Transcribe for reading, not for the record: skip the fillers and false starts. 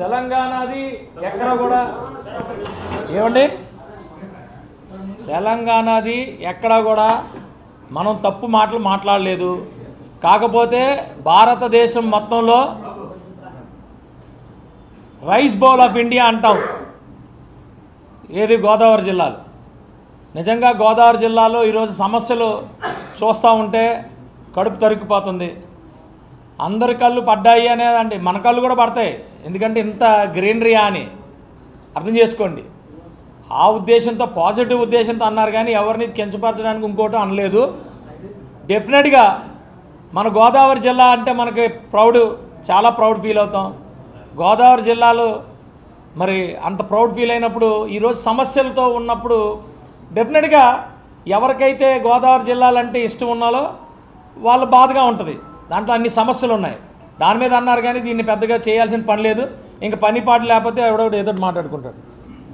తెలంగాణది ఎక్కడ కూడా ఏమండి తెలంగాణది ఎక్కడ కూడా మనం తప్పు మాటలు మాట్లాడలేదు. కాకపోతే భారతదేశం మొత్తంలో రైస్ బౌల్ ఆఫ్ ఇండియా అంటాం ఏది గోదావరి జిల్లాలో. నిజంగా గోదావరి జిల్లాలో ఈరోజు సమస్యలు చూస్తూ ఉంటే కడుపు తరుక్కుపోతుంది. అందరి కళ్ళు పడ్డాయి అనేదండి, మన కళ్ళు కూడా పడతాయి. ఎందుకంటే ఇంత గ్రీనరీయా అని అర్థం చేసుకోండి. ఆ ఉద్దేశంతో పాజిటివ్ ఉద్దేశంతో అన్నారు కానీ ఎవరిని కించపరచడానికి ఇంకోటి అనలేదు. డెఫినెట్గా మన గోదావరి జిల్లా అంటే మనకి ప్రౌడ్, చాలా ప్రౌడ్ ఫీల్ అవుతాం. గోదావరి జిల్లాలో మరి అంత ప్రౌడ్ ఫీల్ అయినప్పుడు ఈరోజు సమస్యలతో ఉన్నప్పుడు డెఫినెట్గా ఎవరికైతే గోదావరి జిల్లాలంటే ఇష్టం ఉన్నాలో వాళ్ళు బాధగా ఉంటుంది. దాంట్లో అన్ని సమస్యలు ఉన్నాయి. దాని మీద అన్నారు కానీ దీన్ని పెద్దగా చేయాల్సిన పని లేదు. ఇంకా పని పాట లేకపోతే ఎవడో ఏదో మాట్లాడుకుంటాడు.